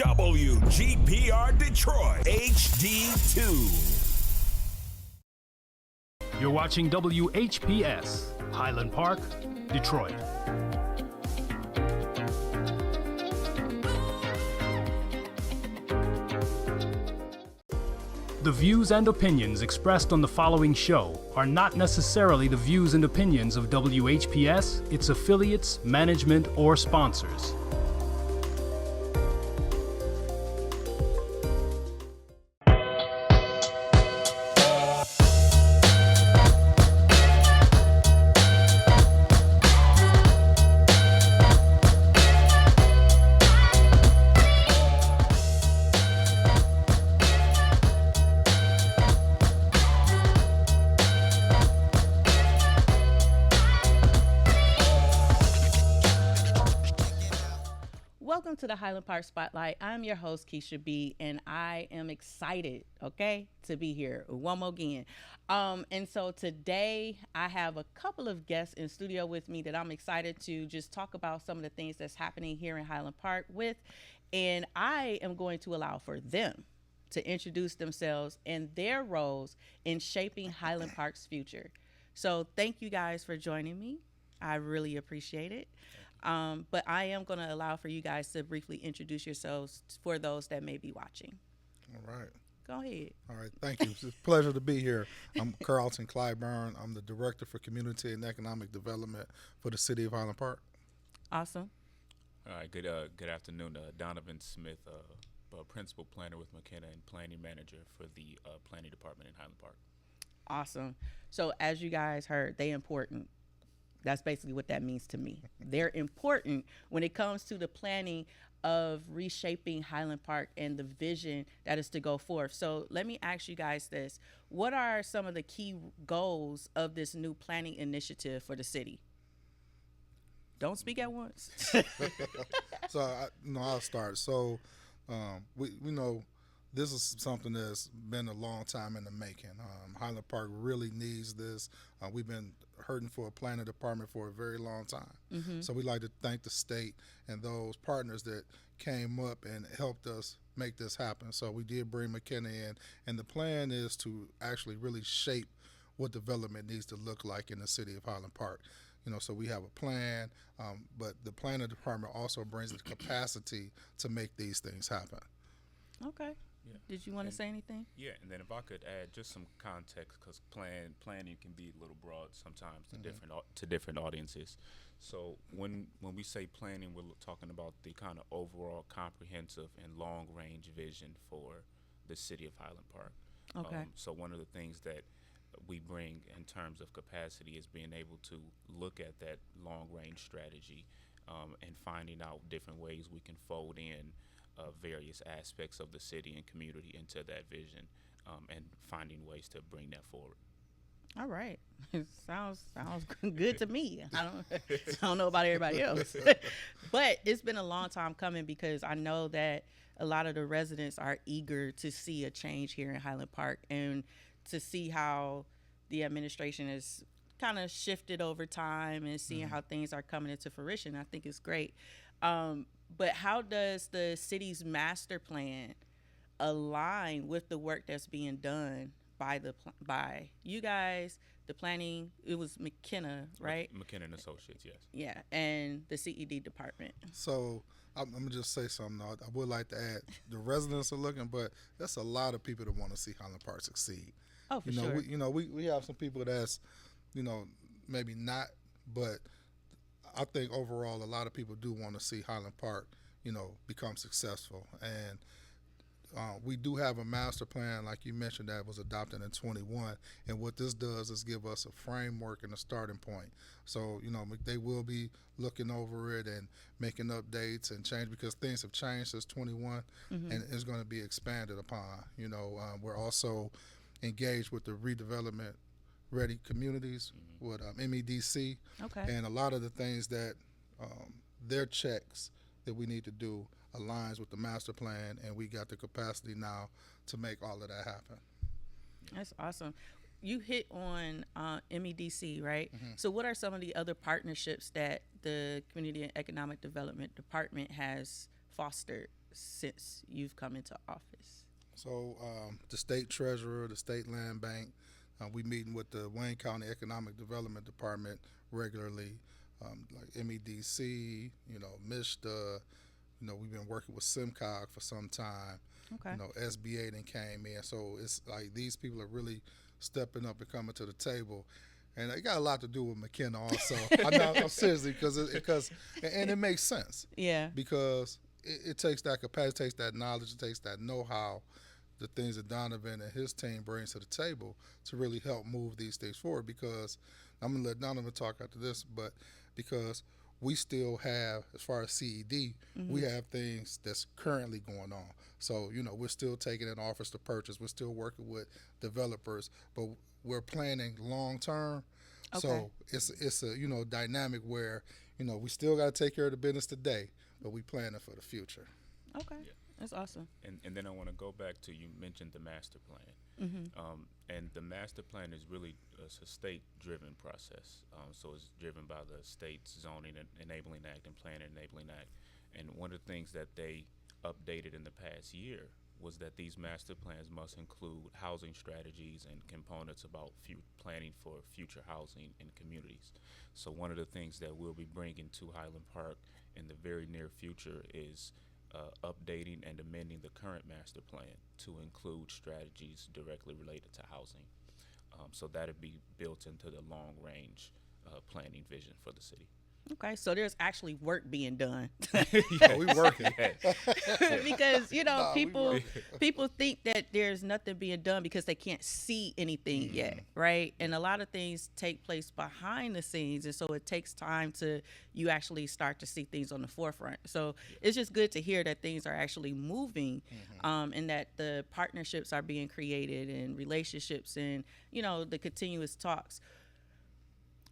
WGPR Detroit HD2. You're watching WHPS, Highland Park, Detroit. The views and opinions expressed on the following show are not necessarily the views and opinions of WHPS, its affiliates, management, or sponsors. Welcome to the Highland Park Spotlight. I'm your host, Kisha B, and I am excited, to be here one more again. And so today I have a couple of guests in studio with me that I'm excited to just talk about some of the things that's happening here in Highland Park with, and I am going to allow for them to introduce themselves and their roles in shaping Highland Park's future. So thank you guys for joining me. I really appreciate it. But I am going to allow for you guys to briefly introduce yourselves for those that may be watching. All right. Go ahead. All right. Thank you. It's a pleasure to be here. I'm Carlton Clyburn. I'm the Director for Community and Economic Development for the City of Highland Park. Awesome. All right. Good afternoon. Donovan Smith, Principal Planner with McKenna and Planning Manager for the Planning Department in Highland Park. Awesome. So as you guys heard, they important. That's basically what that means to me. They're important when it comes to the planning of reshaping Highland Park and the vision that is to go forth. So let me ask you guys this. What are some of the key goals of this new planning initiative for the city? Don't speak at once. So I'll start. So we know this is something that's been a long time in the making. Highland Park really needs this. We've been hurting for a planning department for a very long time. Mm-hmm. So we'd like to thank the state and those partners that came up and helped us make this happen. So we did bring McKenna in, and the plan is to actually really shape what development needs to look like in the city of Highland Park. So we have a plan, but the planning department also brings the capacity to make these things happen. Okay. Yeah. Did you want to say anything? Yeah, and then if I could add just some context, because planning can be a little broad sometimes to different audiences. So when we say planning, we're talking about the kind of overall comprehensive and long range vision for the city of Highland Park. Okay. So one of the things that we bring in terms of capacity is being able to look at that long range strategy and finding out different ways we can fold in various aspects of the city and community into that vision, and finding ways to bring that forward. All right. sounds good to me. I don't know about everybody else. But it's been a long time coming, because I know that a lot of the residents are eager to see a change here in Highland Park and to see how the administration has kind of shifted over time and seeing how things are coming into fruition. I think it's great. But how does the city's master plan align with the work that's being done by you guys, the planning? It was McKenna, right? McKenna and Associates, yes. Yeah, and the CED department. So I'm going to just say something. I would like to add, the residents are looking, but there's a lot of people that want to see Highland Park succeed. Oh, for sure. We have some people that's, maybe not, but I think overall a lot of people do want to see Highland Park, become successful. And we do have a master plan, like you mentioned, that was adopted in 21. And what this does is give us a framework and a starting point. So, they will be looking over it and making updates and change, because things have changed since 21 and it's going to be expanded upon. We're also engaged with the redevelopment ready communities with MEDC. Okay. And a lot of the things that their checks that we need to do aligns with the master plan, and we got the capacity now to make all of that happen. That's awesome. You hit on MEDC, right? So what are some of the other partnerships that the Community and Economic Development Department has fostered since you've come into office? So the state treasurer, the state land bank, we meeting with the Wayne County Economic Development Department regularly, like MEDC, MISTA. We've been working with SIMCOG for some time. Okay. SBA then came in. So it's like these people are really stepping up and coming to the table. And it got a lot to do with McKenna also. I'm seriously, because it makes sense. Yeah. Because it takes that capacity, it takes that knowledge, it takes that know-how, the things that Donovan and his team brings to the table to really help move these things forward. Because I'm going to let Donovan talk after this, but because we still have, as far as CED, we have things that's currently going on. So, we're still taking an offers to purchase. We're still working with developers, but we're planning long term. Okay. So it's a, dynamic where, we still got to take care of the business today, but we planning for the future. Okay. Yeah. That's awesome. And then I want to go back to, you mentioned the master plan. And the master plan is really a state-driven process. So it's driven by the state's Zoning and Enabling Act and Plan Enabling Act. And one of the things that they updated in the past year was that these master plans must include housing strategies and components about planning for future housing in communities. So one of the things that we'll be bringing to Highland Park in the very near future is updating and amending the current master plan to include strategies directly related to housing. So that'll be built into the long-range planning vision for the city. Okay, so there's actually work being done. Yeah, we working. Because people think that there's nothing being done because they can't see anything yet, right? And a lot of things take place behind the scenes, and so it takes time to you actually start to see things on the forefront. So it's just good to hear that things are actually moving, and that the partnerships are being created and relationships and the continuous talks.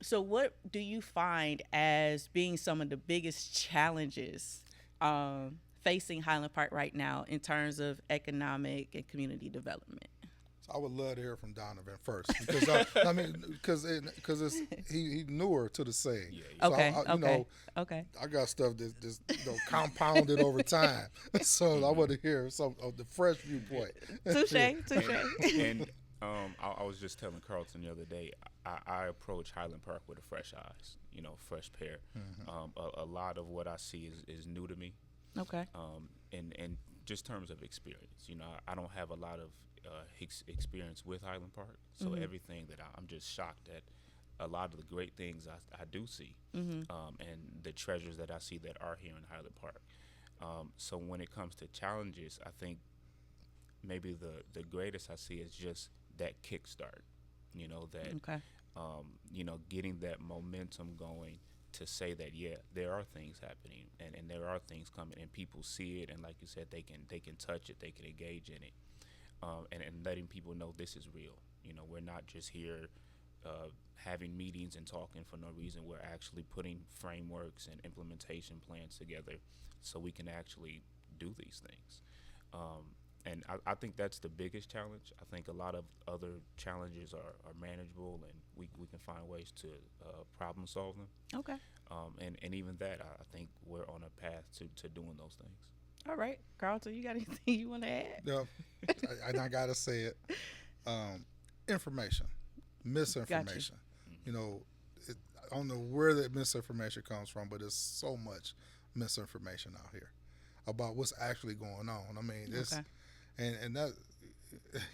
So what do you find as being some of the biggest challenges facing Highland Park right now in terms of economic and community development? So I would love to hear from Donovan first, because because he newer to the saying. Yeah. So Okay. I got stuff that's compounded over time. So I want to hear some of the fresh viewpoint. Touche. And I was just telling Carlton the other day, I approach Highland Park with a fresh eyes, fresh pair. A lot of what I see is new to me. Okay. And just terms of experience, I don't have a lot of experience with Highland Park, so everything that I'm just shocked at a lot of the great things I do see, and the treasures that I see that are here in Highland Park. So when it comes to challenges, I think maybe the greatest I see is just that kickstart, getting that momentum going to say that, there are things happening and there are things coming and people see it, and like you said, they can touch it, they can engage in it, and letting people know this is real. We're not just here having meetings and talking for no reason. We're actually putting frameworks and implementation plans together so we can actually do these things. And I think that's the biggest challenge. I think a lot of other challenges are manageable, and we can find ways to problem solve them. Okay. Mm-hmm. And even that, I think we're on a path to doing those things. All right. Carlton, you got anything you want to add? Yeah, and I got to say it. Information, misinformation. I don't know where that misinformation comes from, but there's so much misinformation out here about what's actually going on. I mean, it's and that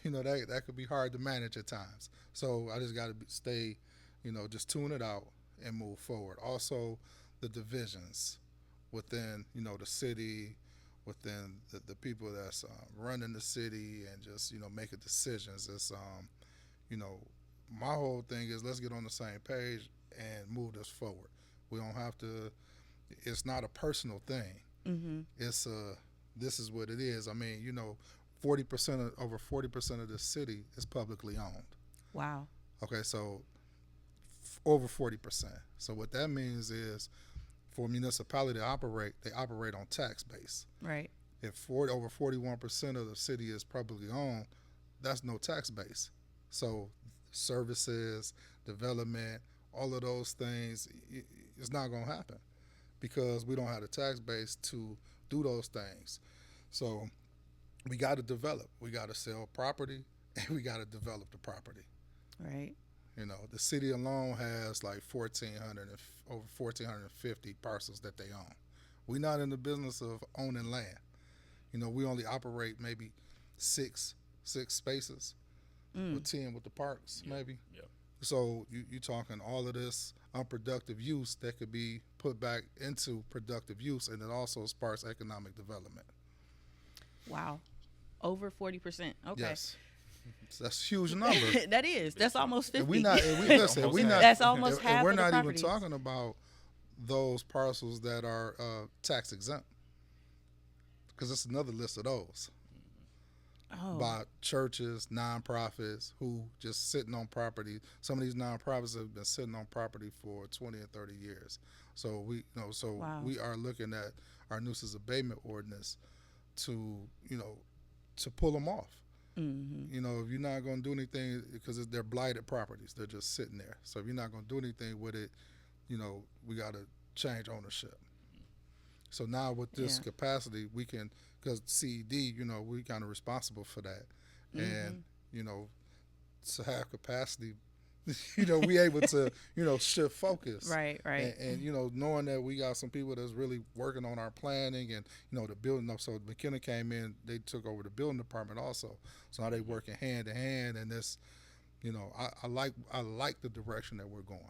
that could be hard to manage at times. So I just got to stay, just tune it out and move forward. Also, the divisions within the city, within the people that's running the city, and just making decisions. It's my whole thing is, let's get on the same page and move this forward. We don't have to. It's not a personal thing. Mm-hmm. It's this is what it is. I mean, over 40% of the city is publicly owned. Wow. Okay, so over 40%. So what that means is, for a municipality to operate, they operate on tax base. Right. If over 41% of the city is publicly owned, that's no tax base. So services, development, all of those things, it's not going to happen because we don't have the tax base to do those things. So we got to develop. We got to sell property, and we got to develop the property. Right. You know, the city alone has like 1,400 and over 1,450 parcels that they own. We're not in the business of owning land. You know, we only operate maybe six spaces, or 10 with the parks, maybe. Yep. So you're talking all of this unproductive use that could be put back into productive use, and it also sparks economic development. Wow. Over 40%. Okay. Yes. That's a huge number. That is. That's almost 50. And we not. And we, listen, we not. That's almost and half we're of the not even properties. talking about those parcels that are tax exempt, because it's another list of those. Oh. By churches, nonprofits who just sitting on property. Some of these nonprofits have been sitting on property for 20 and 30 years. So Wow. we are looking at our nuisance abatement ordinance to pull them off. Mm-hmm. You know, if you're not going to do anything, because they're blighted properties, they're just sitting there. So if you're not going to do anything with it, you know, we got to change ownership. So now with this capacity, we can, because CED, you know, we kind of responsible for that. And, you know, to have capacity, you know, we able to, you know, shift focus. Right. And, you know, knowing that we got some people that's really working on our planning and, you know, the building up. So McKenna came in, they took over the building department also. So now they working hand in hand, and this, you know, I like the direction that we're going.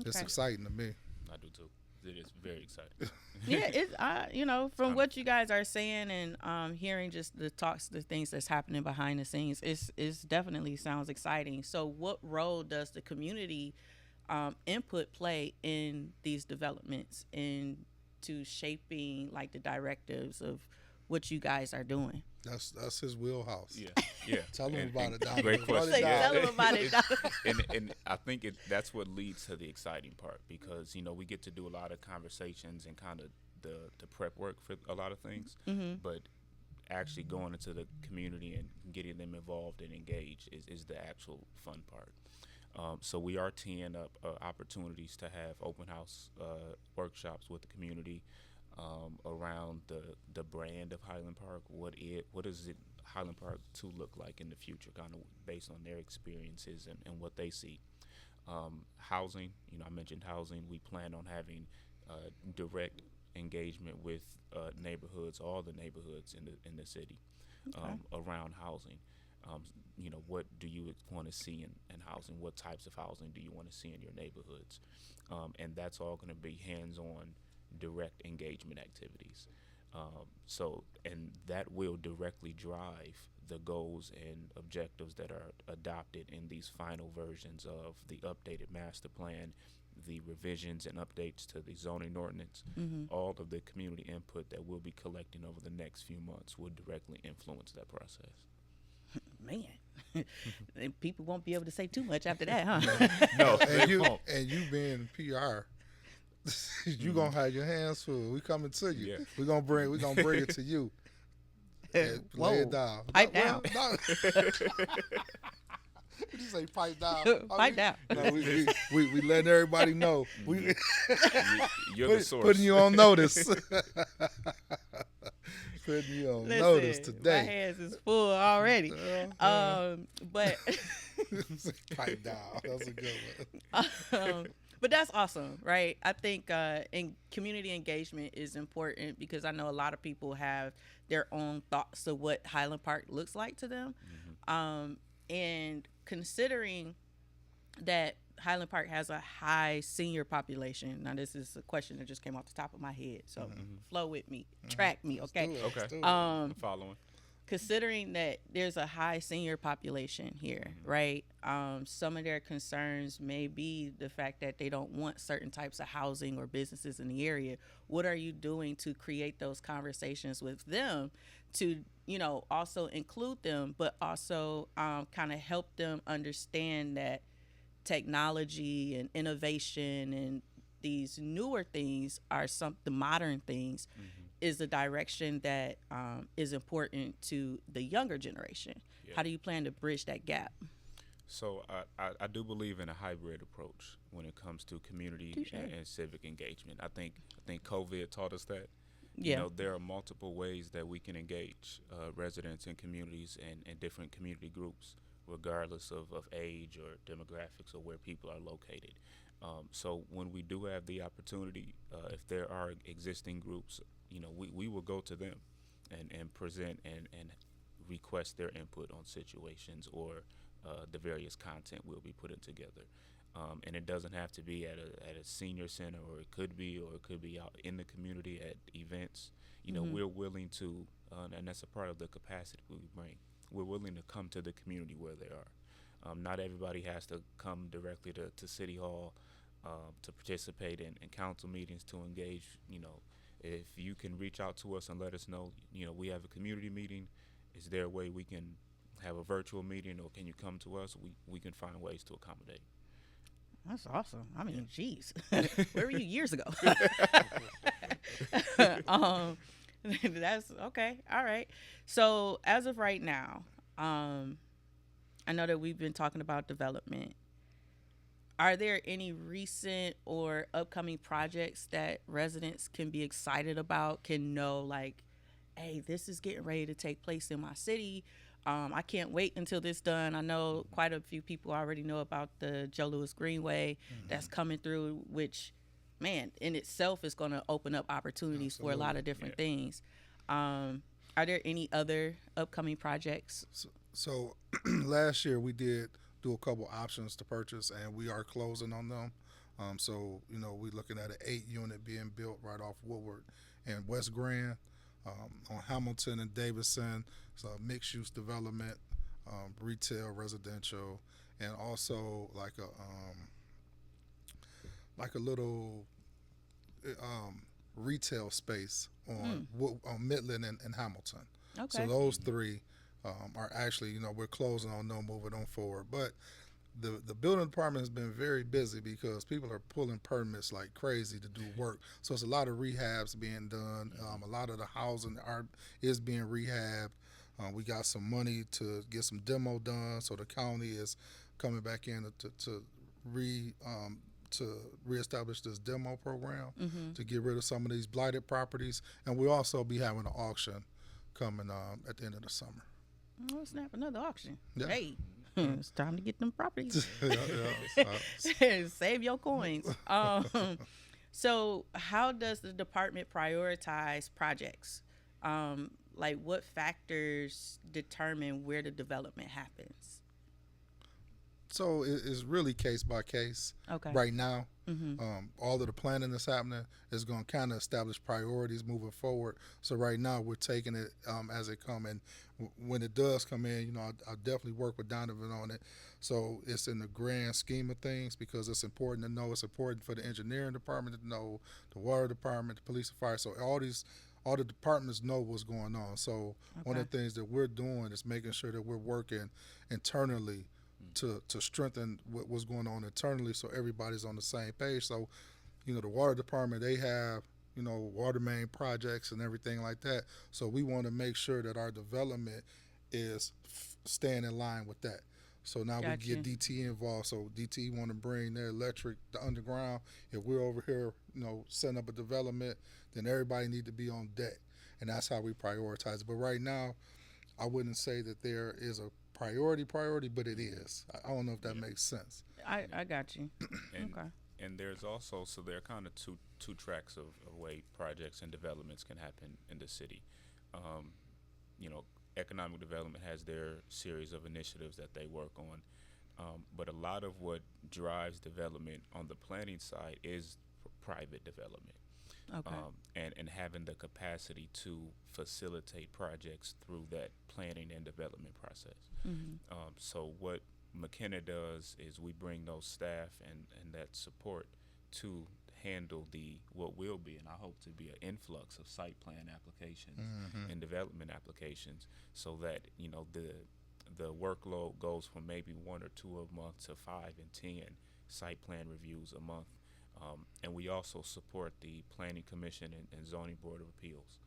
Okay. It's exciting to me. I do too. It is very exciting. Yeah, it's you know, from what you guys are saying and hearing just the talks, the things that's happening behind the scenes, it's definitely sounds exciting. So what role does the community input play in these developments and to shaping like the directives of what you guys are doing? That's his wheelhouse. Yeah. Tell him about it, Donovan. Great question. Say, tell him about it. And I think that's what leads to the exciting part, because, you know, we get to do a lot of conversations and kind of the prep work for a lot of things, but actually going into the community and getting them involved and engaged is the actual fun part. So we are teeing up opportunities to have open house workshops with the community around the brand of Highland Park. What does it Highland Park to look like in the future, kind of based on their experiences and what they see. Housing, you know, I mentioned housing. We plan on having direct engagement with neighborhoods, all the neighborhoods in the city, around housing. You know, what do you want to see in housing? What types of housing do you want to see in your neighborhoods? And that's all going to be hands-on, direct engagement activities. And that will directly drive the goals and objectives that are adopted in these final versions of the updated master plan, the revisions and updates to the zoning ordinance. All of the community input that we'll be collecting over the next few months will directly influence that process. Man, and people won't be able to say too much after that, huh? No, And you being PR, you gonna have your hands full. We coming to you. Yeah. We gonna bring it to you. And lay it down. Pipe down. No. You say pipe down. Pipe down. No, we letting everybody know. You're the source. Putting you on notice. Putting you on notice today. My hands is full already. But pipe down. That's a good one. but that's awesome, right? I think community engagement is important because I know a lot of people have their own thoughts of what Highland Park looks like to them. And considering that Highland Park has a high senior population, now this is a question that just came off the top of my head, so flow with me, track me, okay? Okay. I'm following. Considering that there's a high senior population here, right? Some of their concerns may be the fact that they don't want certain types of housing or businesses in the area. What are you doing to create those conversations with them to, you know, also include them, but also kind of help them understand that technology and innovation and these newer things are the modern things is the direction that is important to the younger generation. Yeah. How do you plan to bridge that gap? So I do believe in a hybrid approach when it comes to community and civic engagement. I think COVID taught us that. Yeah. You know, there are multiple ways that we can engage residents and communities and different community groups, regardless of age or demographics or where people are located. So when we do have the opportunity, if there are existing groups, you know, we will go to them and present and request their input on situations or the various content we'll be putting together. And it doesn't have to be at a senior center, or it could be out in the community at events. You know, we're willing to, and that's a part of the capacity we bring. We're willing to come to the community where they are. Not everybody has to come directly to City Hall to participate in council meetings, to engage. You know, if you can reach out to us and let us know, you know, we have a community meeting, is there a way we can have a virtual meeting, or can you come to us? We can find ways to accommodate. That's awesome. I mean, geez, where were you years ago? That's okay. All right. So as of right now, I know that we've been talking about development. Are there any recent or upcoming projects that residents can be excited about, can know like, hey, this is getting ready to take place in my city? I can't wait until this done. I know quite a few people already know about the Joe Louis Greenway that's coming through, which, man, in itself is going to open up opportunities for a lot of different things. Are there any other upcoming projects? So last year we did do a couple options to purchase, and we are closing on them. So, you know, we're looking at an 8-unit being built right off Woodward and West Grand. On Hamilton and Davidson, so mixed-use development, retail, residential, and also like a little retail space on Midland and Hamilton. Okay. So those three are actually, you know, we're closing on them, moving on forward. But the building department has been very busy because people are pulling permits like crazy to do work. So it's a lot of rehabs being done. A lot of the housing is being rehabbed. We got some money to get some demo done. So the county is coming back in to reestablish this demo program to get rid of some of these blighted properties. And we'll also be having an auction coming at the end of the summer. Oh, snap, another auction. Yeah. Hey. It's time to get them properties. Yeah. Save your coins. So how does the department prioritize projects? Like what factors determine where the development happens? So it's really case by case. Okay. Right now. All of the planning that's happening is going to kind of establish priorities moving forward. So right now we're taking it as it comes, and when it does come in, you know, I'll definitely work with Donovan on it. So it's in the grand scheme of things because it's important to know. It's important for the engineering department to know, the water department, the police and fire. So all the departments know what's going on. So one of the things that we're doing is making sure that we're working internally to strengthen what's going on internally, so everybody's on the same page. So, you know, the water department, they have, you know, water main projects and everything like that. So we want to make sure that our development is staying in line with that. So now we get DTE involved. So DTE want to bring their electric, the underground. If we're over here, you know, setting up a development, then everybody need to be on deck. And that's how we prioritize it. But right now, I wouldn't say that there is a priority, but it is. I don't know if that makes sense. I got you. Okay. And there's also, so there are kind of two tracks of way projects and developments can happen in the city. You know, economic development has their series of initiatives that they work on, but a lot of what drives development on the planning side is private development. Okay. And having the capacity to facilitate projects through that planning and development process. So what McKenna does is we bring those staff and that support to handle what will be, and I hope to be, an influx of site plan applications and development applications, so that, you know, the workload goes from maybe 1 or 2 a month to 5 and 10 site plan reviews a month. And we also support the Planning Commission and Zoning Board of Appeals.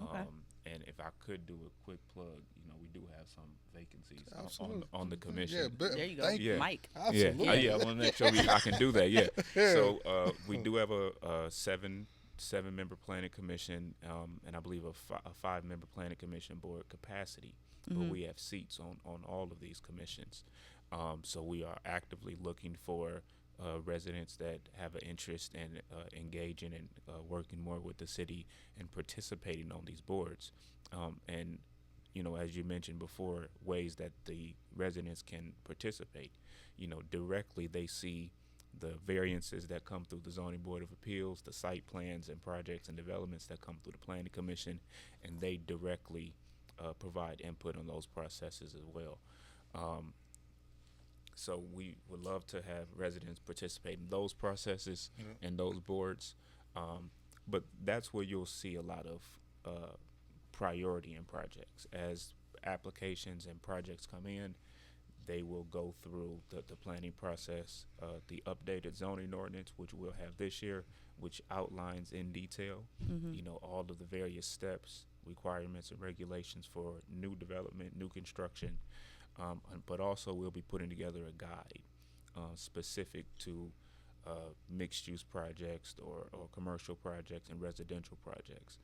Okay. And if I could do a quick plug, you know, we do have some vacancies on the Yeah, commission. There you go. thank you. Mike. Absolutely. Yeah, I want to make sure I can do that. Yeah. So we do have a 7 7-member planning commission, and I believe a 5-member planning commission board capacity. But we have seats on all of these commissions. So we are actively looking for residents that have an interest in engaging and working more with the city and participating on these boards. And, as you mentioned before, ways that the residents can participate. Directly they see the variances that come through the Zoning Board of Appeals, the site plans and projects and developments that come through the Planning Commission, and they directly provide input on those processes as well. So we would love to have residents participate in those processes and those boards. But that's where you'll see a lot of priority in projects. As applications and projects come in, they will go through the planning process, the updated zoning ordinance, which we'll have this year, which outlines in detail, all of the various steps, requirements, and regulations for new development, new construction. But also we'll be putting together a guide specific to mixed-use projects or commercial projects and residential projects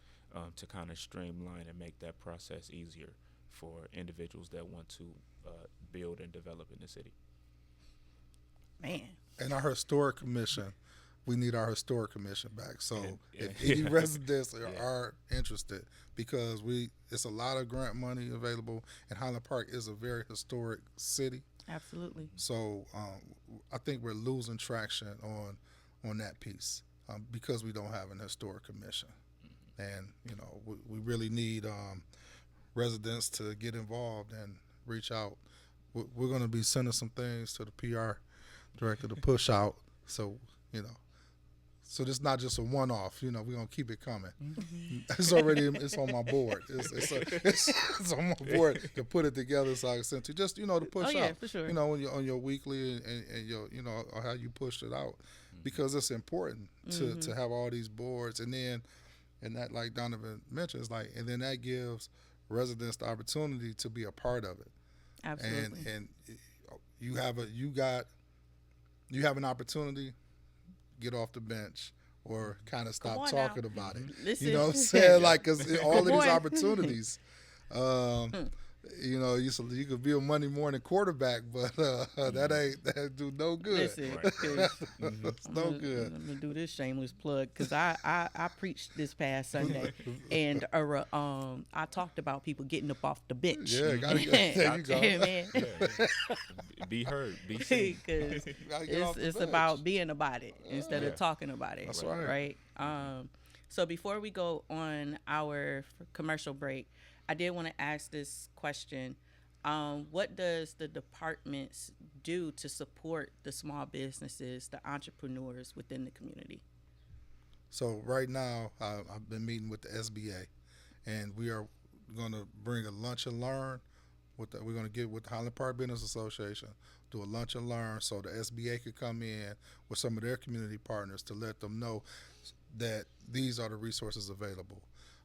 to kind of streamline and make that process easier for individuals that want to build and develop in the city. Man. And our historic commission, we need our historic commission back. So if any residents are interested, because it's a lot of grant money available, and Highland Park is a very historic city. Absolutely. So I think we're losing traction on that piece because we don't have an historic commission. And, we really need residents to get involved and reach out. We're going to be sending some things to the PR director to push out. So, so this is not just a one-off. We're going to keep it coming. It's on my board. It's on my board to put it together so I can send to just, to push out. For sure. On your weekly and your, how you push it out, because it's important to have all these boards. And then, that, like Donovan mentioned, and then that gives residents the opportunity to be a part of it. Absolutely. And you have an opportunity, get off the bench or kind of stop talking about it. Listen. You know what I'm saying? Cause all of these opportunities, you could be a Monday morning quarterback, but that do no good. Listen, it's no good. I'm gonna do this shameless plug because I preached this past Sunday, and I talked about people getting up off the bench. Yeah, there you go. Man. Be heard, be seen. Because it's about being about it instead of talking about it. That's right. So before we go on our commercial break, I did want to ask this question. What does the departments do to support the small businesses, the entrepreneurs within the community? So right now, I've been meeting with the SBA, and we are going to bring a lunch and learn. We're going to get with the Highland Park Business Association, do a lunch and learn so the SBA could come in with some of their community partners to let them know that these are the resources available.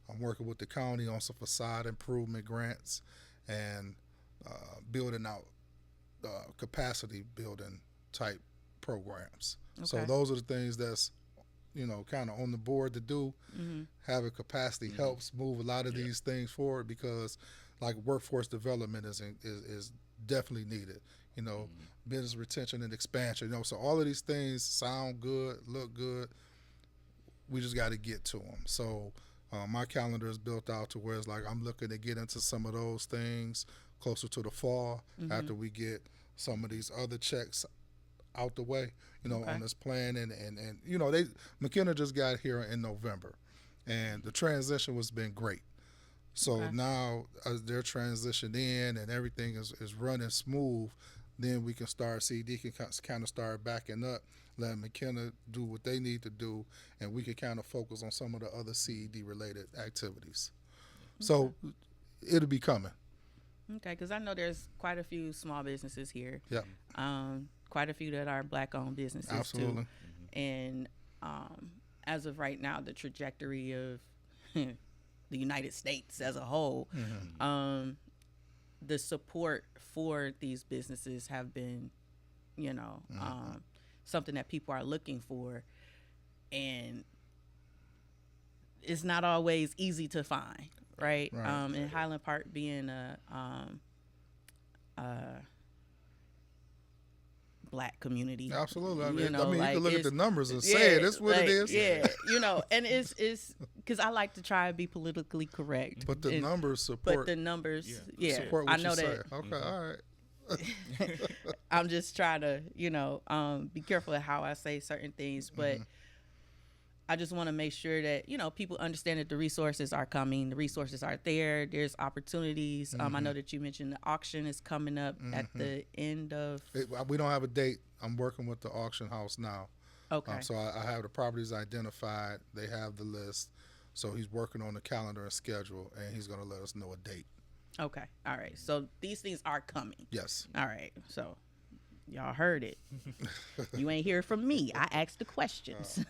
I'm working with the county on some facade improvement grants and building out capacity building type programs. Okay. So those are the things that's, kind of on the board to do. Having capacity helps move a lot of these things forward because workforce development is definitely needed. Business retention and expansion. So all of these things sound good, look good. We just got to get to them. So my calendar is built out to where it's I'm looking to get into some of those things closer to the fall after we get some of these other checks out the way, on this plan. And McKenna just got here in November, and the transition has been great. So now as they're transitioned in and everything is running smooth, then we can start, CED can kind of start backing up, letting McKenna do what they need to do, and we can kind of focus on some of the other CED-related activities. So it'll be coming. Okay, because I know there's quite a few small businesses here. Yeah. Quite a few that are Black-owned businesses, Absolutely. too. And as of right now, the trajectory of the United States as a whole, the support for these businesses have been, something that people are looking for. And it's not always easy to find, right? Right. And Highland Park being a Black community. Absolutely. I mean, You know, you like, can look at it's- the numbers and say it. That's what like, it is. Yeah, and it's because I like to try and be politically correct. But the And- numbers But support. the numbers, yeah, support I what know you say. that. Okay. All right. I'm just trying to, be careful of how I say certain things, but I just want to make sure that, people understand that the resources are coming, the resources are there, there's opportunities. I know that you mentioned the auction is coming up at the end of. We don't have a date. I'm working with the auction house now. Okay. So I have the properties identified. They have the list. So he's working on the calendar and schedule, and he's going to let us know a date. Okay. All right. So these things are coming. Yes. All right. So y'all heard it. You ain't hear it from me. I asked the questions,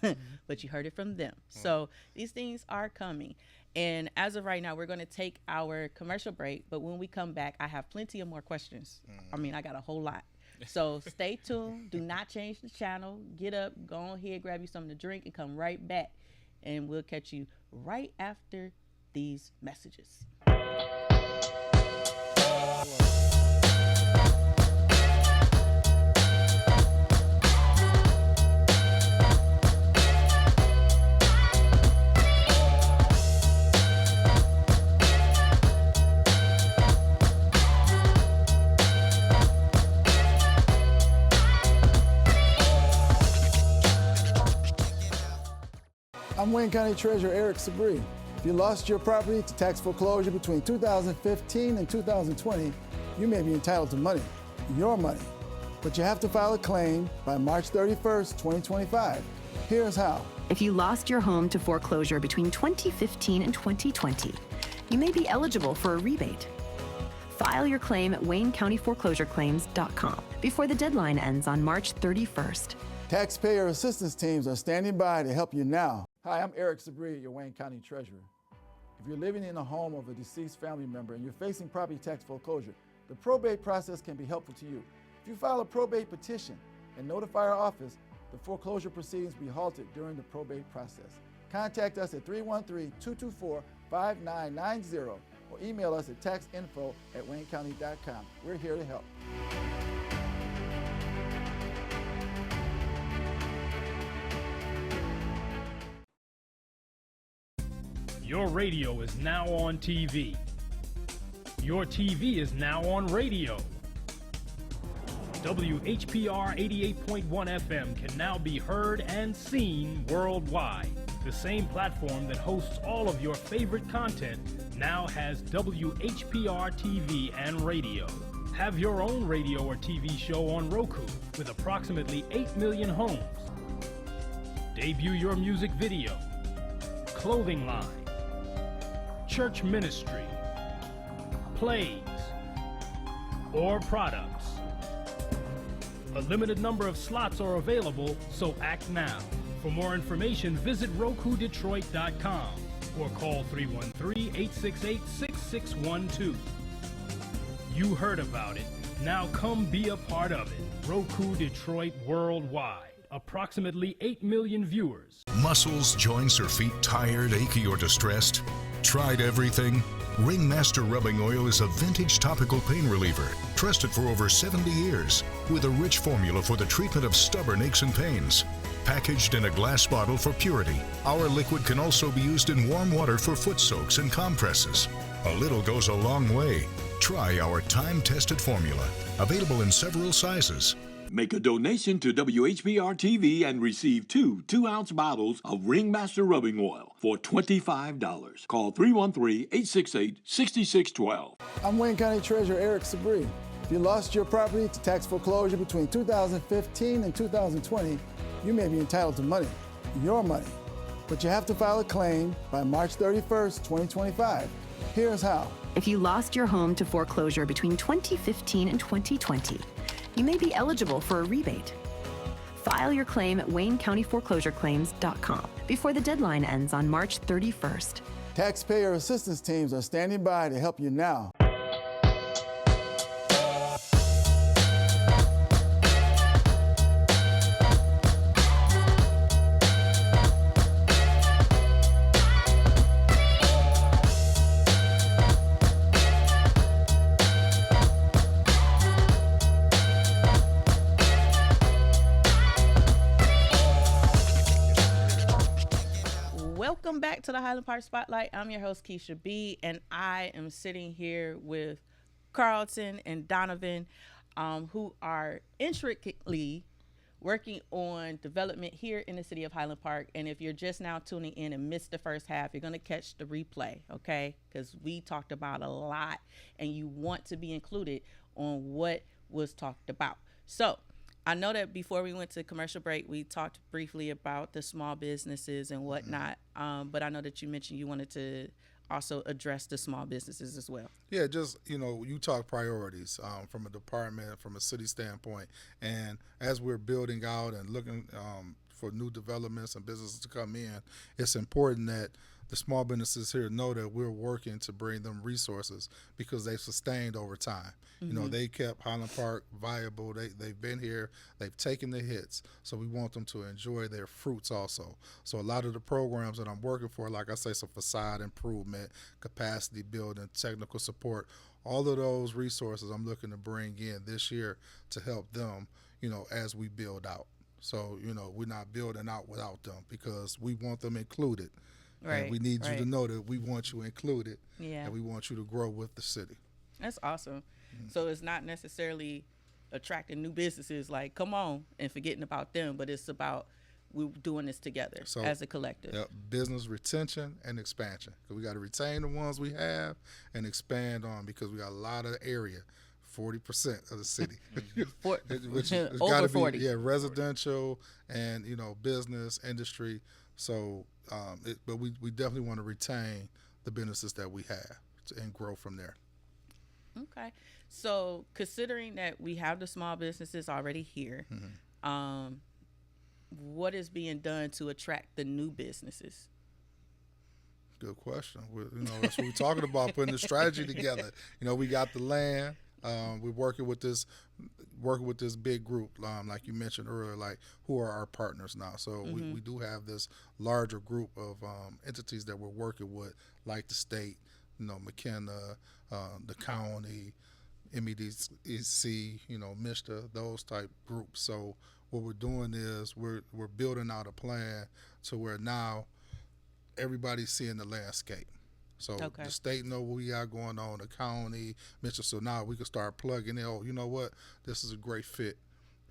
but you heard it from them. So these things are coming. And as of right now, we're going to take our commercial break. But when we come back, I have plenty of more questions. I mean, I got a whole lot. So stay tuned. Do not change the channel. Get up, go ahead, grab you something to drink, and come right back. And we'll catch you right after these messages. I'm Wayne County Treasurer Eric Sabri. If you lost your property to tax foreclosure between 2015 and 2020, you may be entitled to money, your money. But you have to file a claim by March 31st, 2025. Here's how. If you lost your home to foreclosure between 2015 and 2020, you may be eligible for a rebate. File your claim at WayneCountyForeclosureClaims.com before the deadline ends on March 31st. Taxpayer assistance teams are standing by to help you now. Hi, I'm Eric Sabri, your Wayne County Treasurer. If you're living in a home of a deceased family member and you're facing property tax foreclosure, the probate process can be helpful to you. If you file a probate petition and notify our office, the foreclosure proceedings will be halted during the probate process. Contact us at 313-224-5990 or email us at taxinfo@waynecounty.com. We're here to help. Your radio is now on TV. Your TV is now on radio. WHPR 88.1 FM can now be heard and seen worldwide. The same platform that hosts all of your favorite content now has WHPR TV and radio. Have your own radio or TV show on Roku with approximately 8 million homes. Debut your music video, clothing line, church ministry, plays, or products. A limited number of slots are available, so act now. For more information, visit RokuDetroit.com or call 313-868-6612. You heard about it. Now come be a part of it. Roku Detroit Worldwide. Approximately 8 million viewers. Muscles, joints, or feet tired, achy, or distressed? Tried everything? Ringmaster Rubbing Oil is a vintage topical pain reliever, trusted for over 70 years, with a rich formula for the treatment of stubborn aches and pains. Packaged in a glass bottle for purity, our liquid can also be used in warm water for foot soaks and compresses. A little goes a long way. Try our time-tested formula, available in several sizes. Make a donation to WHBR TV and receive 2 2-ounce bottles of Ringmaster Rubbing Oil for $25. Call 313-868-6612. I'm Wayne County Treasurer Eric Sabri. If you lost your property to tax foreclosure between 2015 and 2020, you may be entitled to money, your money. But you have to file a claim by March 31st, 2025. Here's how. If you lost your home to foreclosure between 2015 and 2020, you may be eligible for a rebate. File your claim at WayneCountyForeclosureClaims.com before the deadline ends on March 31st. Taxpayer assistance teams are standing by to help you now. Highland Park Spotlight. I'm your host, Kisha B, and I am sitting here with Carlton and Donovan, who are intricately working on development here in the city of Highland Park. And if you're just now tuning in and missed the first half, you're going to catch the replay, okay? Because we talked about a lot, and you want to be included on what was talked about. So I know that before we went to commercial break, we talked briefly about the small businesses and whatnot, but I know that you mentioned you wanted to also address the small businesses as well. Yeah, just, you talk priorities from a department, from a city standpoint. And as we're building out and looking for new developments and businesses to come in, it's important that the small businesses here know that we're working to bring them resources because they've sustained over time. They kept Highland Park viable. They've been here. They've taken the hits. So we want them to enjoy their fruits also. So a lot of the programs that I'm working for, like I say, some facade improvement, capacity building, technical support, all of those resources I'm looking to bring in this year to help them, as we build out. So, we're not building out without them because we want them included. Right. And we need you to know that we want you included. Yeah. And we want you to grow with the city. That's awesome. So it's not necessarily attracting new businesses like, come on, and forgetting about them, but it's about we're doing this together as a collective. Yep, business retention and expansion. So we got to retain the ones we have and expand on because we got a lot of area. 40% of the city, which has got to be 40. Yeah, residential and business industry. So, but we definitely want to retain the businesses that we have and grow from there. Okay, so considering that we have the small businesses already here, what is being done to attract the new businesses? Good question. That's what we're talking about, putting the strategy together. We got the land. We're working with this big group, like you mentioned earlier, like who are our partners now. So we do have this larger group of entities that we're working with, like the state, McKenna, the county, MEDC, MISTA, those type groups. So what we're doing is we're building out a plan to where now everybody's seeing the landscape. So the state know what we got going on, the county, Mitchell. So now we can start plugging in. Oh, you know what? This is a great fit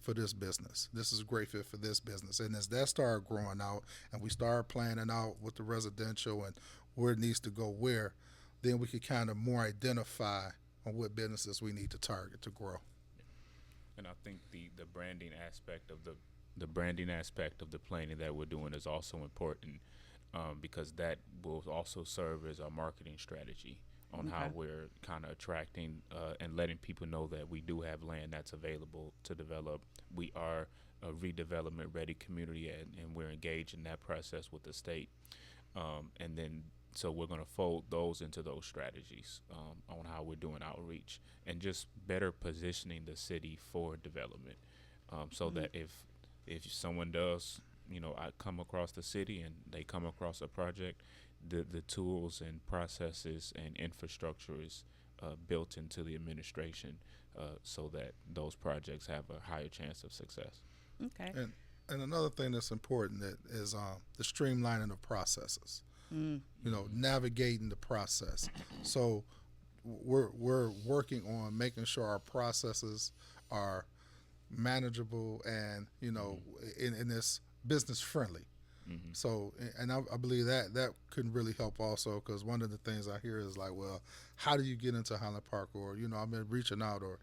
for this business. This is a great fit for this business. And as that started growing out and we start planning out with the residential and where it needs to go where, then we could kind of more identify on what businesses we need to target to grow. And I think the branding aspect of the planning that we're doing is also important. Because that will also serve as our marketing strategy on how we're kind of attracting and letting people know that we do have land that's available to develop. We are a redevelopment ready community, and we're engaged in that process with the state. And then so we're going to fold those into those strategies on how we're doing outreach and just better positioning the city for development so that if someone does I come across the city and they come across a project, the tools and processes and infrastructure is built into the administration so that those projects have a higher chance of success. Okay. And another thing that's important is the streamlining of processes. Navigating the process. So we're working on making sure our processes are manageable and in this business friendly. So, and I believe that could really help also because one of the things I hear is like, well, how do you get into Highland Park? Or, I've been reaching out or,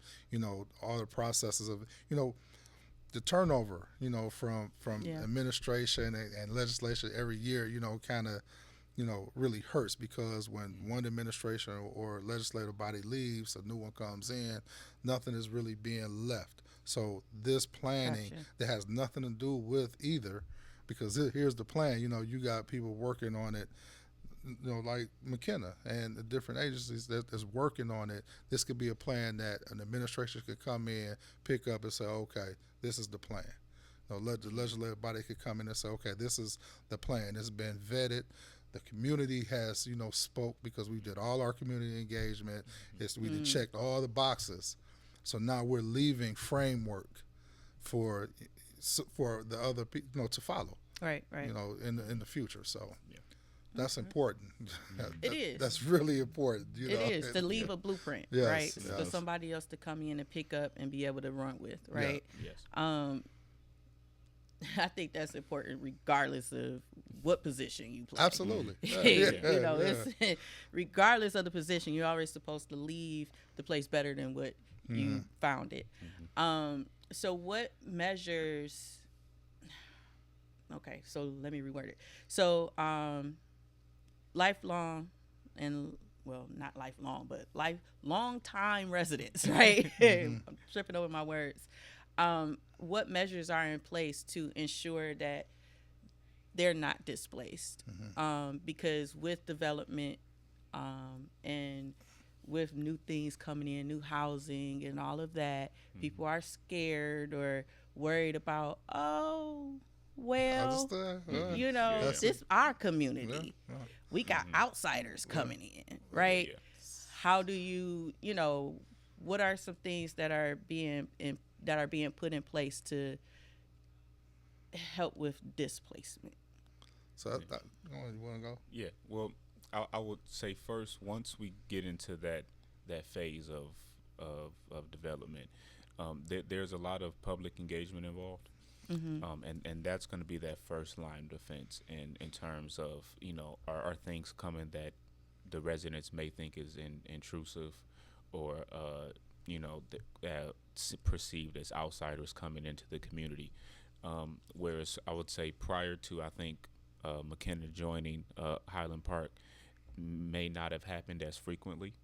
all the processes of, the turnover, from administration and legislation every year, kind of, really hurts because when one administration or legislative body leaves, a new one comes in, nothing is really being left. So this planning that has nothing to do with either, because here's the plan. You got people working on it, like McKenna and the different agencies that's working on it. This could be a plan that an administration could come in, pick up, and say, okay, this is the plan. The legislative body could come in and say, okay, this is the plan. It's been vetted. The community has, spoke because we did all our community engagement. We checked all the boxes. So now we're leaving framework for the other people, to follow. Right. In the future. So That's important. It is. That's really important. You know? It is to leave a blueprint, Yes, right? yes. For somebody else to come in and pick up and be able to run with, right? Yes. I think that's important regardless of what position you play. Absolutely. You know, it's regardless of the position, you're always supposed to leave the place better than what you found it. So what measures, okay, so let me reword it. So lifelong and, well, not lifelong, but long time residents, right? I'm tripping over my words. What measures are in place to ensure that they're not displaced? Because with development and with new things coming in, new housing and all of that, people are scared or worried about, you know, this our community. We got outsiders coming in, right? How do you know, what are some things that are being put in place to help with displacement? So you want to go? Yeah. Well, I would say first, once we get into that phase of development, there's a lot of public engagement involved. And that's going to be that first line of defense in terms of, you know, are things coming that the residents may think is intrusive or you know, perceived as outsiders coming into the community. Whereas I would say prior to, I think, McKenna joining Highland Park may not have happened as frequently.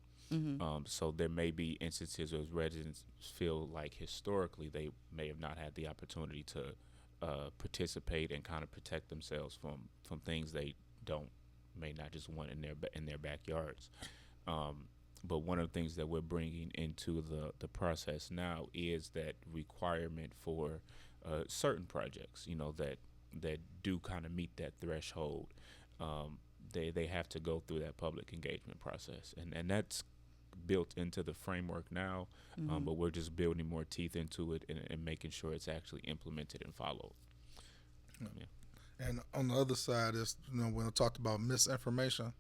So there may be instances where residents feel like historically they may have not had the opportunity to participate and kind of protect themselves from things they may not just want in their backyards. But one of the things that we're bringing into the process now is that requirement for certain projects, you know, that do kind of meet that threshold. They have to go through that public engagement process, and that's built into the framework now. But we're just building more teeth into it and making sure it's actually implemented and followed. And on the other side is, you know, when I talked about misinformation,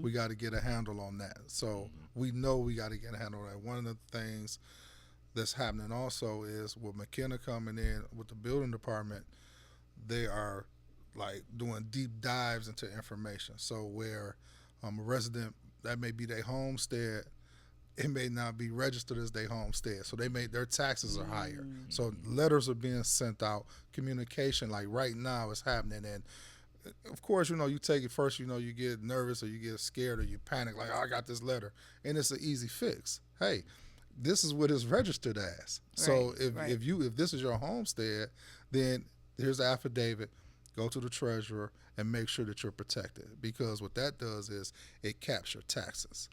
we got to get a handle on that. So we know we got to get a handle on that. One of the things that's happening also is with McKenna coming in with the building department, they are like doing deep dives into information. So where a resident, that may be their homestead, it may not be registered as their homestead. So their taxes are higher. So letters are being sent out, communication, like right now is happening. And of course, you know, you take it first, you know, you get nervous or you get scared or you panic, like, oh, I got this letter. And it's an easy fix. Hey, this is what it's registered as. So if this is your homestead, then here's the affidavit. Go to the treasurer and make sure that you're protected, because what that does is it caps your taxes.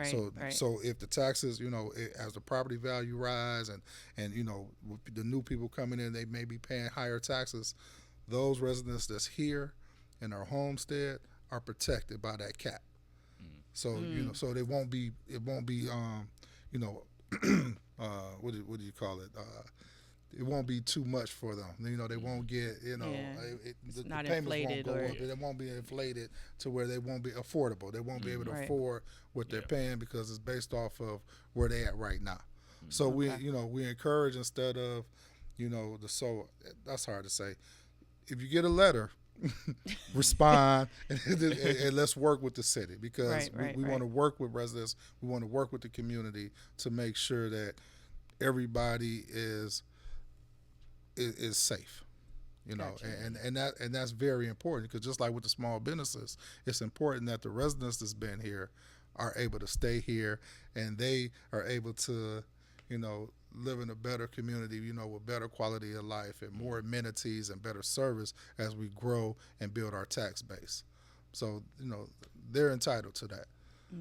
So if the taxes, you know, as the property value rise and you know, with the new people coming in, they may be paying higher taxes. Those residents that's here in their homestead are protected by that cap. So you know, so it won't be you know, what do you call it? It won't be too much for them. You know, they won't get, you know, the payments won't go up. It won't be inflated to where they won't be affordable. They won't be able to afford what they're paying because it's based off of where they at right now. So we encourage, instead of, you know, that's hard to say. If you get a letter, respond and let's work with the city, because we want to work with residents. We want to work with the community to make sure that everybody is safe, you know. And that's very important, because just like with the small businesses, it's important that the residents that's been here are able to stay here and they are able to, you know, live in a better community, you know, with better quality of life and more amenities and better service as we grow and build our tax base. So, you know, they're entitled to that.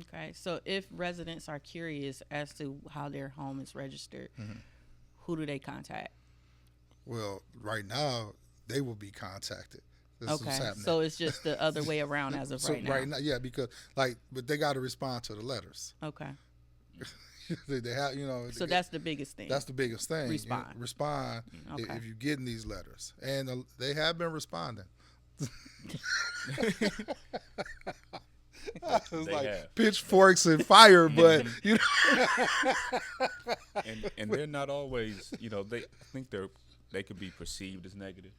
Okay. So if residents are curious as to how their home is registered, who do they contact? Well, right now, they will be contacted. This is what's happening. So it's just the other way around as of right now. Right now, yeah, because but they got to respond to the letters. Okay. They have, you know. So that's the biggest thing. That's the biggest thing. Respond. Respond if you're getting these letters, and they have been responding. It's They like have. pitchforks and fire, but you know. and they're not always, they I think they could be perceived as negative,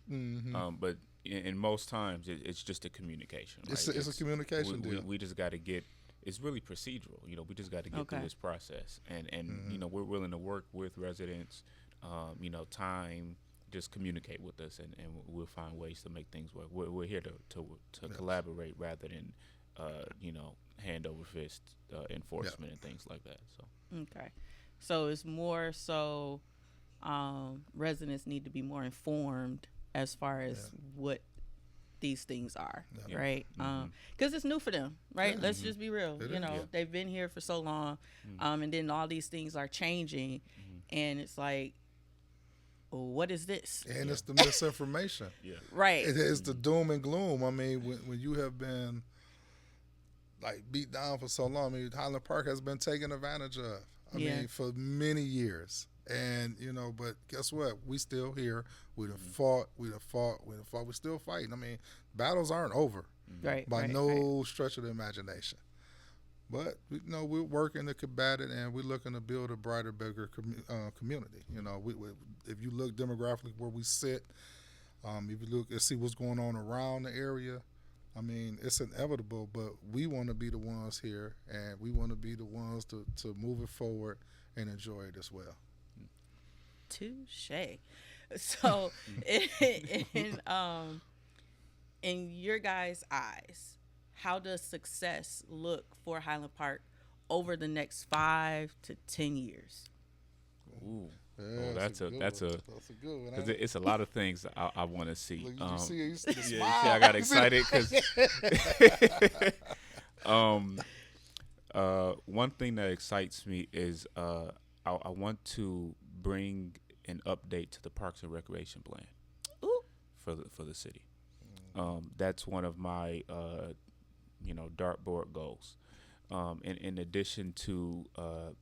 but in most times it's just a communication. Right? It's a communication deal. We just got to get. It's really procedural. We just got to get through this process, and we're willing to work with residents. Time. Just communicate with us, and we'll find ways to make things work. We're here to collaborate rather than hand over fist enforcement and things like that. So Okay. So it's more so residents need to be more informed as far as what these things are, right? Because it's new for them, right? Let's just be real. They've been here for so long, and then all these things are changing, and it's like, what is this? And it's the misinformation. Right. It's the doom and gloom. I mean, when you have been like beat down for so long, I mean, Highland Park has been taken advantage of. I mean, for many years. And, but guess what? We still here. We done fought. We still fighting. I mean, battles aren't over. By no stretch of the imagination. But, we're working to combat it, and we're looking to build a brighter, bigger community. If you look demographically where we sit, if you look and see what's going on around the area, I mean, it's inevitable, but we want to be the ones here, and we want to be the ones to move it forward and enjoy it as well. Touche. So, in your guys' eyes, how does success look for Highland Park over the next 5 to 10 years? Ooh. Yeah, that's a that's a good one. Because it's a lot of things I want to see. Look, you see the smile. Yeah, I got excited because one thing that excites me is I want to bring an update to the Parks and Recreation Plan for the city. That's one of my dartboard goals. In addition to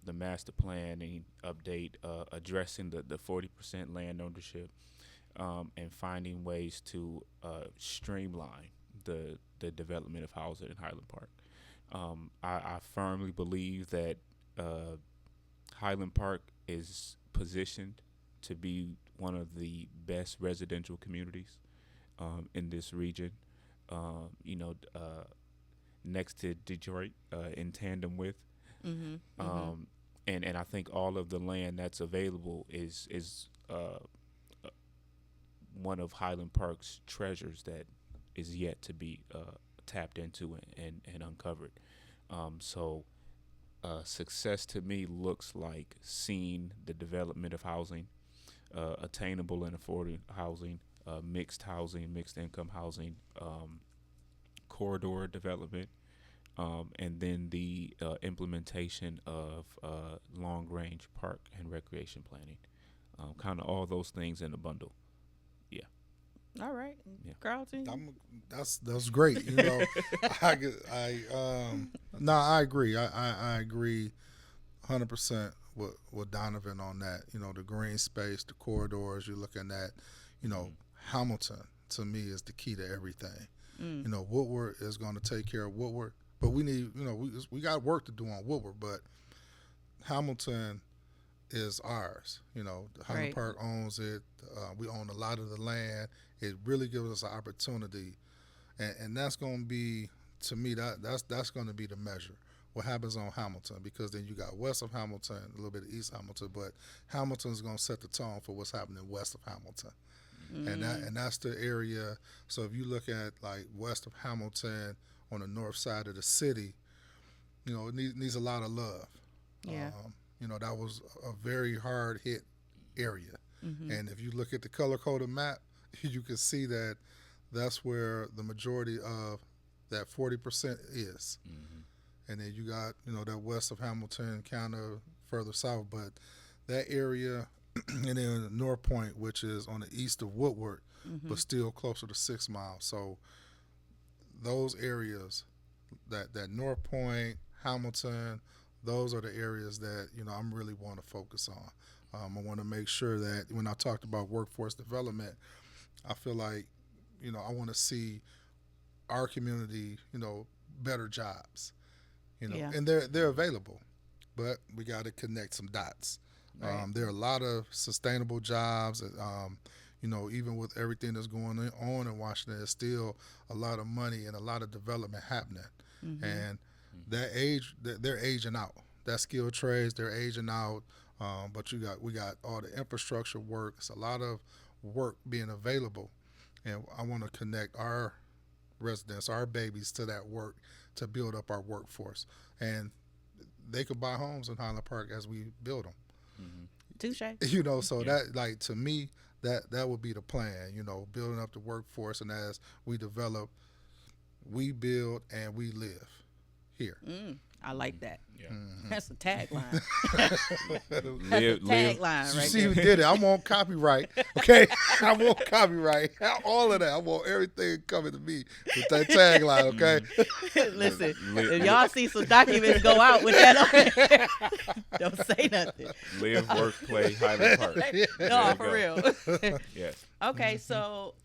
the master planning update, addressing the 40% land ownership, and finding ways to streamline the development of housing in Highland Park. I firmly believe that Highland Park is positioned to be one of the best residential communities in this region. Next to Detroit, in tandem with, and I think all of the land that's available is one of Highland Park's treasures that is yet to be tapped into and uncovered. So success to me looks like seeing the development of housing, attainable and affordable housing, mixed income housing, corridor development, and then the implementation of long-range park and recreation planning. Kind of all those things in a bundle. Yeah. All right. Yeah. Carlton? That's great. I agree. I agree 100% with Donovan on that. The green space, the corridors, you're looking at, Hamilton, to me, is the key to everything. Woodward is going to take care of Woodward, but we need, we got work to do on Woodward, but Hamilton is ours. Highland Park owns it. We own a lot of the land. It really gives us an opportunity, and that's going to be, to me, that's going to be the measure. What happens on Hamilton, because then you got west of Hamilton, a little bit of east Hamilton, but Hamilton's going to set the tone for what's happening west of Hamilton. And that's the area. So if you look at like west of Hamilton on the north side of the city, it needs a lot of love. Yeah. That was a very hard hit area. And if you look at the color-coded map, you can see that that's where the majority of that 40% is. And then you got, that west of Hamilton, kind of further south, but that area. And then North Point, which is on the east of Woodward, but still closer to 6 Mile. So those areas, that North Point, Hamilton, those are the areas that, I'm really want to focus on. I want to make sure that when I talked about workforce development, I feel like I want to see our community, better jobs, and they're available, but we got to connect some dots. Right. There are a lot of sustainable jobs. Even with everything that's going on in Washington, there's still a lot of money and a lot of development happening. Mm-hmm. And they're aging out. That skilled trades, they're aging out. But we got all the infrastructure work. It's a lot of work being available, and I want to connect our residents, our babies, to that work to build up our workforce. And they could buy homes in Highland Park as we build them. Mm-hmm. Touche. That, to me, that would be the plan, building up the workforce, and as we develop, we build and we live here. I like that. Yeah. Mm-hmm. That's a tagline. That's a tagline right there. See who did it. I want copyright, okay? I want copyright. All of that. I want everything coming to me with that tagline, okay? Listen, if y'all see some documents go out with that on it, don't say nothing. Live, work, play, Highland Park. No, for real. Yes. Okay, so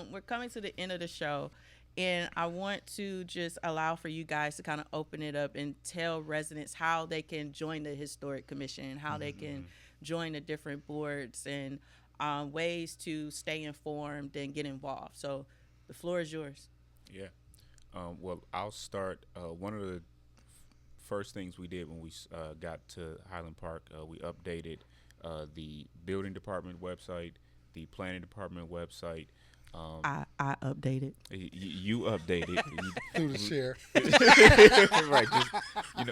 we're coming to the end of the show. And I want to just allow for you guys to kind of open it up and tell residents how they can join the Historic Commission, how they can join the different boards, and ways to stay informed and get involved. So the floor is yours. Yeah. Well, I'll start. One of the first things we did when we got to Highland Park, we updated the building department website, the planning department website. I updated. You updated through the chair, right?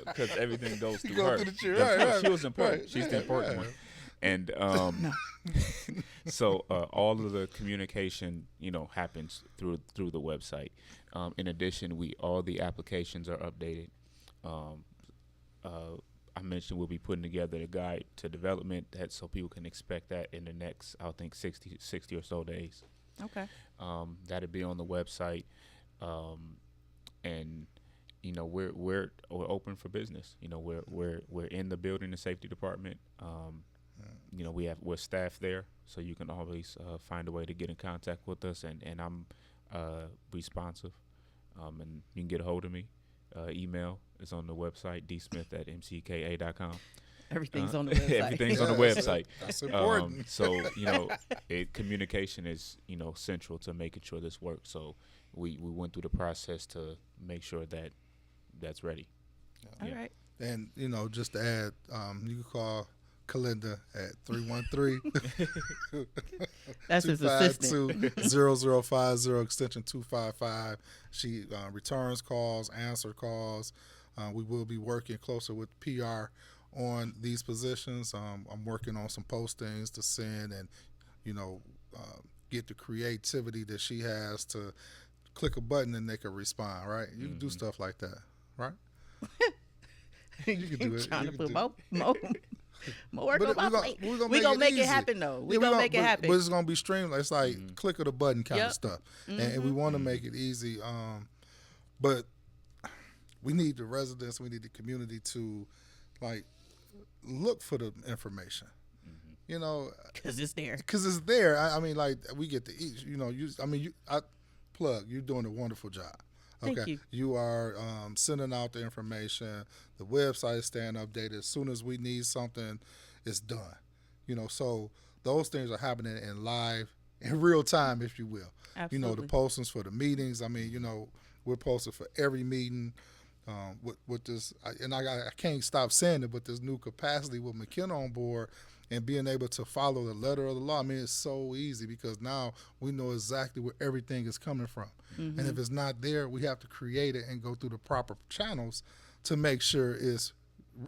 Because everything goes through her. Through the chair. Right. She was important. Right. She's the important one. And so all of the communication, happens through the website. In addition, all the applications are updated. I mentioned we'll be putting together a guide to development so people can expect that in the next, I think, 60 or so days. Okay. That'll be on the website, and we're open for business. We're in the building and safety department. We're staffed there, so you can always find a way to get in contact with us, and I'm responsive, and you can get a hold of me. Email is on the website, dsmith@mcka.com. Everything's on the website. Everything's on the website. That's important. Communication is, central to making sure this works. So we went through the process to make sure that that's ready. All right. And, just to add, you can call Kalinda at 313 That's his assistant. 0050 extension 255. She returns calls, answers calls. We will be working closer with PR on these positions. I'm working on some postings to send and, get the creativity that she has to click a button and they can respond, right? You can do stuff like that, right? You can do it. Trying to put more work on my plate. We're going to make it happen, though. We're going to make it happen. But it's going to be streamlined. It's like click of the button kind of stuff. And we want to make it easy. But we need the residents, we need the community to, look for the information. Because it's there. We get to eat. You're doing a wonderful job. Okay. Thank you. You are sending out the information. The website is staying updated. As soon as we need something, it's done. So those things are happening in real time, if you will. Absolutely. The postings for the meetings. We're posted for every meeting. With this, I can't stop saying it, but this new capacity with McKenna on board and being able to follow the letter of the law, it's so easy because now we know exactly where everything is coming from. Mm-hmm. And if it's not there, we have to create it and go through the proper channels to make sure it's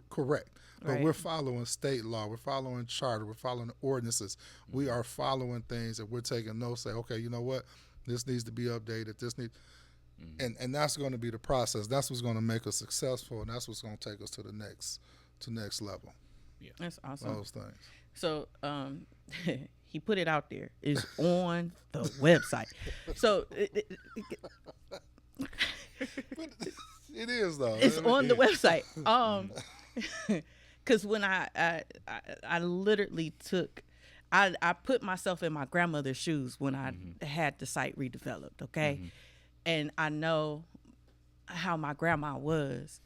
correct. But we're following state law, we're following charter, we're following ordinances. Mm-hmm. We are following things and we're taking notes, say, okay, you know what? This needs to be updated. And that's going to be the process. That's what's going to make us successful, and that's what's going to take us to the next level. Yeah, that's awesome. Those things. So he put it out there. It's on the website. So it is though. It's on the website. Because when I literally took I put myself in my grandmother's shoes when I had the site redeveloped, okay? And I know how my grandma was.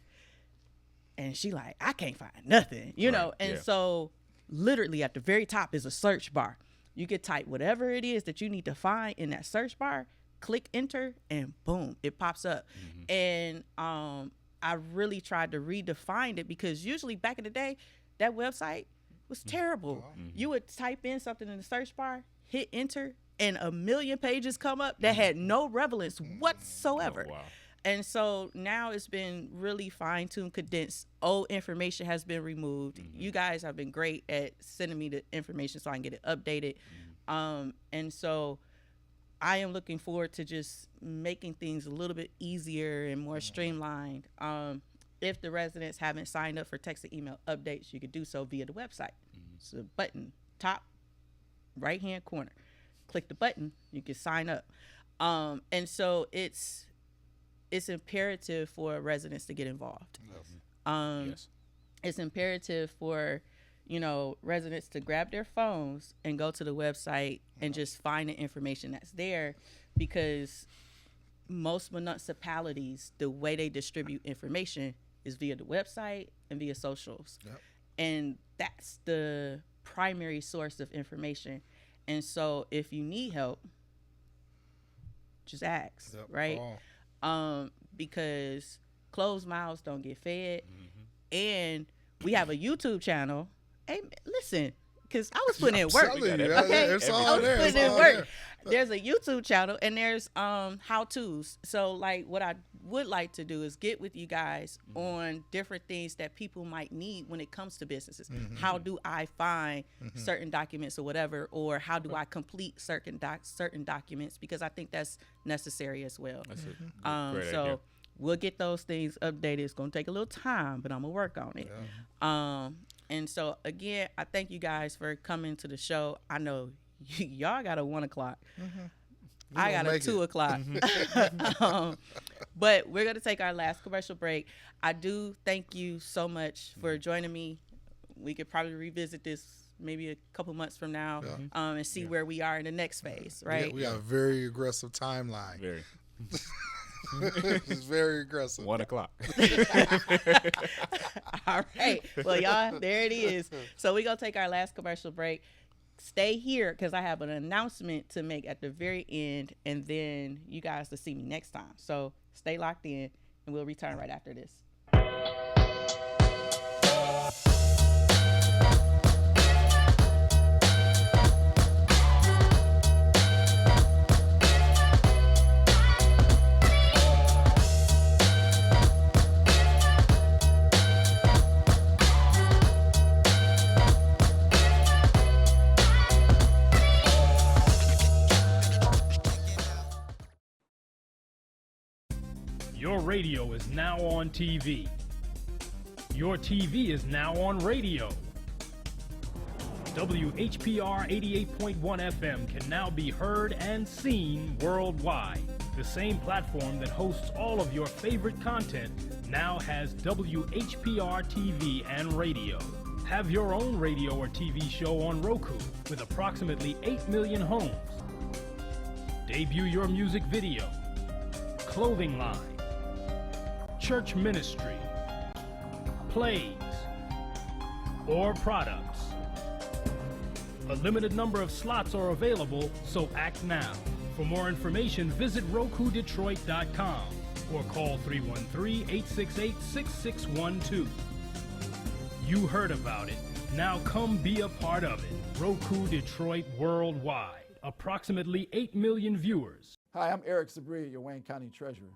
And she like, I can't find nothing, you know? And so literally at the very top is a search bar. You could type whatever it is that you need to find in that search bar, click enter, and boom, it pops up. And I really tried to redefine it because usually back in the day, that website was terrible. You would type in something in the search bar, hit enter, and a million pages come up that had no relevance whatsoever. And so now it's been really fine-tuned, condensed. Old information has been removed. You guys have been great at sending me the information so I can get it updated. And so I am looking forward to just making things a little bit easier and more streamlined. If the residents haven't signed up for text and email updates, you could do so via the website. It's a button, top right-hand corner. Click the button, you can sign up. And so it's imperative for residents to get involved. It's imperative for, you know, residents to grab their phones and go to the website and just find the information that's there, because most municipalities, the way they distribute information is via the website and via socials. And that's the primary source of information. And so if you need help, just ask, right? Because closed mouths don't get fed. And we have a YouTube channel. Hey, listen, because I was putting in work. It's all there. Putting in work. There's a YouTube channel and there's how-tos. So like what I would like to do is get with you guys on different things that people might need when it comes to businesses. How do I find certain documents or whatever, or how do I complete certain documents, because I think that's necessary as well. That's a great idea. We'll get those things updated. It's going to take a little time, but I'm going to work on it. And so, again, I thank you guys for coming to the show. I know y'all got a 1 o'clock. I got a 2 o'clock. But we're going to take our last commercial break. I do thank you so much for joining me. We could probably revisit this maybe a couple months from now and see where we are in the next phase, right? We got a very aggressive timeline. Very. It's very aggressive. 1 o'clock. All right. Well, y'all, there it is. So we're going to take our last commercial break. Stay here because I have an announcement to make at the very end, and then you guys will see me next time. So stay locked in, and we'll return right after this. Your radio is now on TV. Your TV is now on radio. WHPR 88.1 FM can now be heard and seen worldwide. The same platform that hosts all of your favorite content now has WHPR TV and radio. Have your own radio or TV show on Roku with approximately 8 million homes. Debut your music video, clothing line, church ministry, plays, or products. A limited number of slots are available, so act now. For more information, visit RokuDetroit.com or call 313-868-6612. You heard about it. Now come be a part of it. Roku Detroit Worldwide. Approximately 8 million viewers. Hi, I'm Eric Sabri, your Wayne County Treasurer.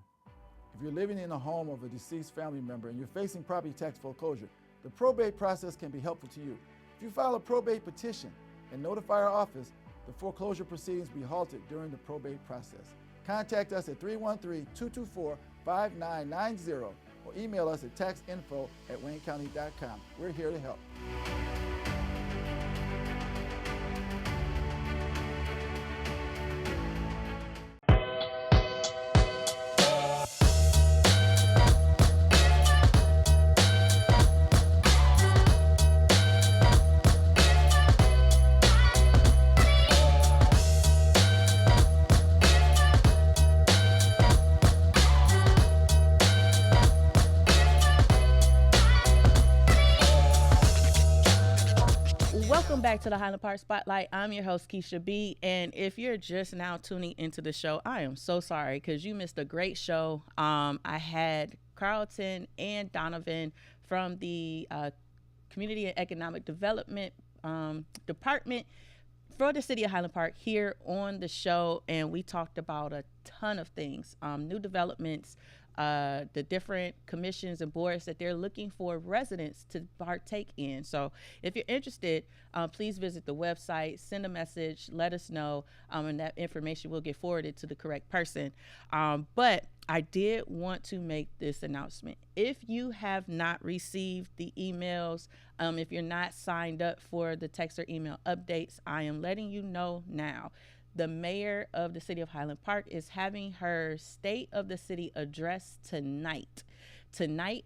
If you're living in a home of a deceased family member and you're facing property tax foreclosure, the probate process can be helpful to you. If you file a probate petition and notify our office, the foreclosure proceedings will be halted during the probate process. Contact us at 313-224-5990 or email us at taxinfo@waynecounty.com. We're here to help. Welcome back to the Highland Park Spotlight. I'm your host, Kisha B. And if you're just now tuning into the show, I am so sorry because you missed a great show. I had Carlton and Donovan from the Community and Economic Development Department for the city of Highland Park here on the show. And we talked about a ton of things, new developments, the different commissions and boards that they're looking for residents to partake in. So if you're interested, please visit the website, send a message, let us know, and that information will get forwarded to the correct person. But I did want to make this announcement. If you have not received the emails, if you're not signed up for the text or email updates, I am letting you know now. The mayor of the city of Highland Park is having her State of the City address tonight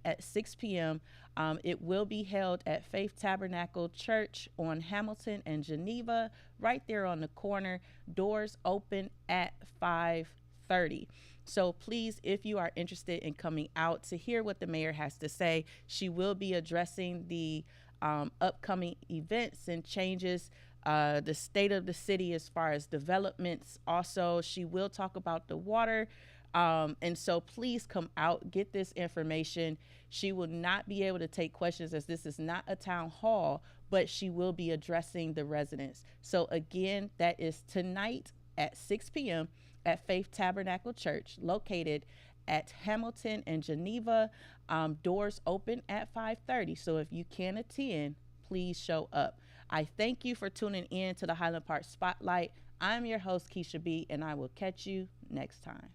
at 6 p.m. It will be held at Faith Tabernacle Church on Hamilton and Geneva, right there on the corner. Doors open at 5:30. So please, if you are interested in coming out to hear what the mayor has to say, she will be addressing the upcoming events and changes, the state of the city as far as developments. Also, she will talk about the water. And so please come out, get this information. She will not be able to take questions as this is not a town hall, but she will be addressing the residents. So again, that is tonight at 6 p.m. at Faith Tabernacle Church, located at Hamilton and Geneva. Doors open at 5:30. So if you can attend, please show up. I thank you for tuning in to the Highland Park Spotlight. I'm your host, Kisha B, and I will catch you next time.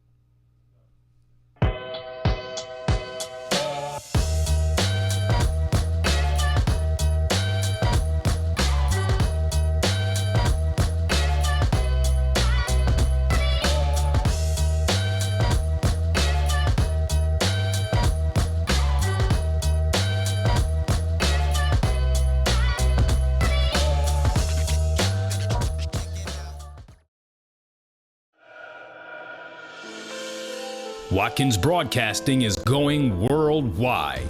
Watkins Broadcasting is going worldwide.